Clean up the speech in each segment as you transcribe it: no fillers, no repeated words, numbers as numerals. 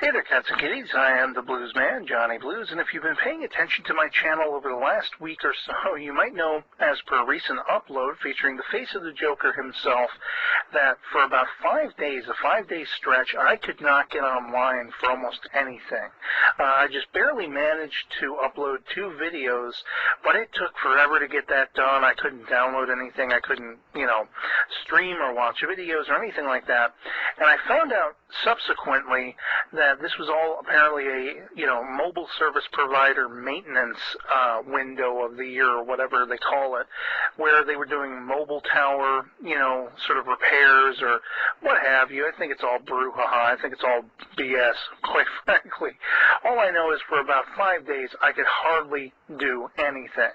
Hey there, cats and kitties. I am the Blues Man, Johnny Blues, and if you've been paying attention to my channel over the last week or so, you might know, as per a recent upload featuring the face of the Joker himself, that for about 5 days, a 5-day stretch, I could not get online for almost anything. I just barely managed to upload 2 videos, but it took forever to get that done. I couldn't download anything. I couldn't, stream or watch videos or anything like that. And I found out subsequently that this was all apparently a mobile service provider maintenance window of the year, or whatever they call it, where they were doing mobile tower sort of repairs or what have you. I think it's all brouhaha. I think it's all BS, quite frankly. All I know is for about 5 days I could hardly do anything,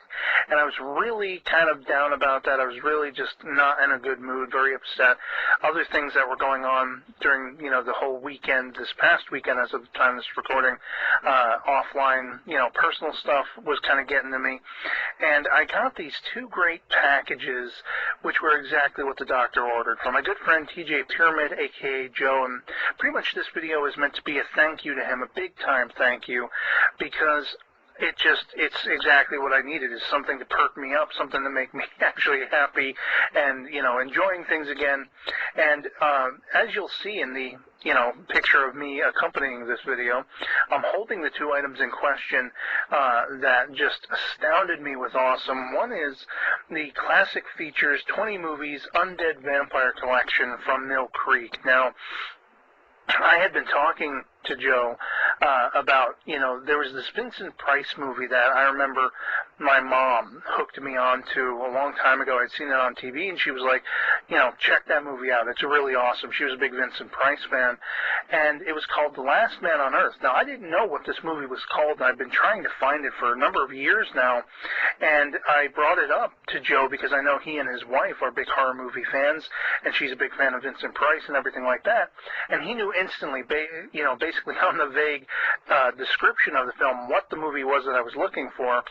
and I was really kind of down about that. I was really just not in a good mood, very upset. Other things that were going on during the whole weekend, this past weekend as of the time of this recording, offline, personal stuff was kind of getting to me. And I got these 2 great packages, which were exactly what the doctor ordered from my good friend TJ Pyramid, aka Joe. And pretty much this video is meant to be a thank you to him, a big time thank you, because it's exactly what I needed, is something to perk me up, something to make me actually happy and, enjoying things again. And as you'll see in the, picture of me accompanying this video, I'm holding the 2 items in question that just astounded me with awesome. One is the Classic Features 20 Movies Undead Vampire Collection from Mill Creek. Now, I had been talking to Joe about, there was this Vincent Price movie that I remember my mom hooked me on to a long time ago. I'd seen it on TV, and she was like, check that movie out. It's really awesome. She was a big Vincent Price fan, and it was called The Last Man on Earth. Now, I didn't know what this movie was called, and I've been trying to find it for a number of years now, and I brought it up to Joe because I know he and his wife are big horror movie fans, and she's a big fan of Vincent Price and everything like that, and he knew instantly, basically on the vague description of the film, what the movie was that I was looking for.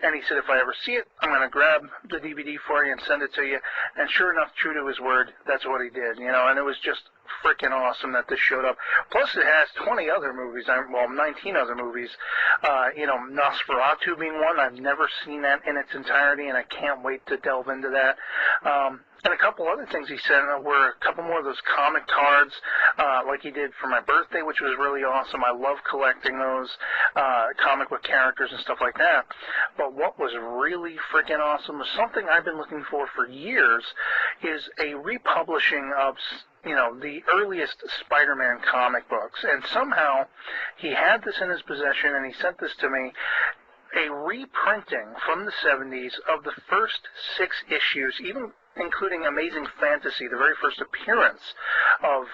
And he said, if I ever see it, I'm going to grab the DVD for you and send it to you. And sure enough, true to his word, that's what he did, and it was just freaking awesome that this showed up. Plus, it has 20 other movies, 19 other movies, Nosferatu being one. I've never seen that in its entirety, and I can't wait to delve into that. And a couple other things he said were a couple more of those comic cards, like he did for my birthday, which was really awesome. I love collecting those comic book characters and stuff like that. But what was really freaking awesome was something I've been looking for years, is a republishing of the earliest Spider-Man comic books. And somehow he had this in his possession, and he sent this to me, a reprinting from the 70s of the first 6 issues, even including Amazing Fantasy, the very first appearance of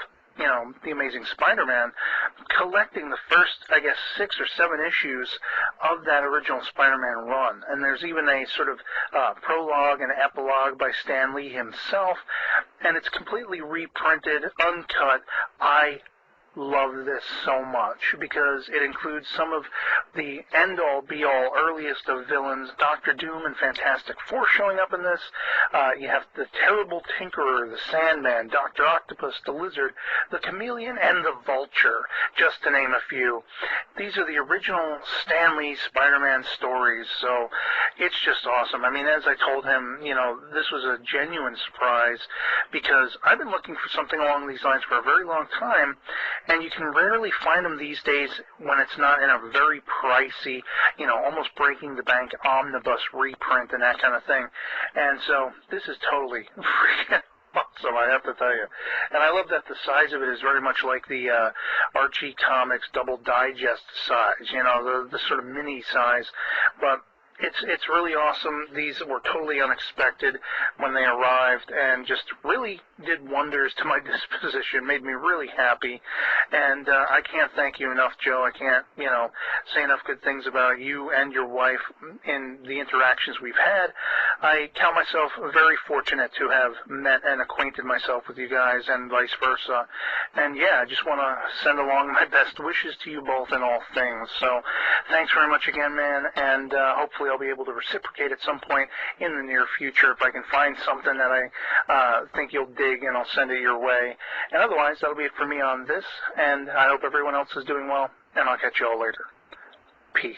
the Amazing Spider-Man, collecting the first, 6 or 7 issues of that original Spider-Man run. And there's even a sort of prologue and epilogue by Stan Lee himself, and it's completely reprinted, uncut. I love this so much because it includes some of the end-all, be-all, earliest of villains, Dr. Doom and Fantastic Four showing up in this. You have the Terrible Tinkerer, the Sandman, Dr. Octopus, the Lizard, the Chameleon, and the Vulture, just to name a few. These are the original Stan Lee Spider-Man stories, so it's just awesome. I mean, as I told him, this was a genuine surprise because I've been looking for something along these lines for a very long time, and you can rarely find them these days when it's not in a very pricey, almost breaking the bank omnibus reprint and that kind of thing. And so this is totally freaking awesome, I have to tell you. And I love that the size of it is very much like the Archie Comics Double Digest size, the sort of mini size. But it's really awesome. These were totally unexpected when they arrived and just really did wonders to my disposition, made me really happy. And I can't thank you enough, Joe. I can't, say enough good things about you and your wife in the interactions we've had. I count myself very fortunate to have met and acquainted myself with you guys and vice versa. And yeah, I just want to send along my best wishes to you both in all things. So thanks very much again, man, and hopefully hopefully I'll be able to reciprocate at some point in the near future if I can find something that I think you'll dig, and I'll send it your way. And otherwise, that'll be it for me on this, and I hope everyone else is doing well, and I'll catch you all later. Peace.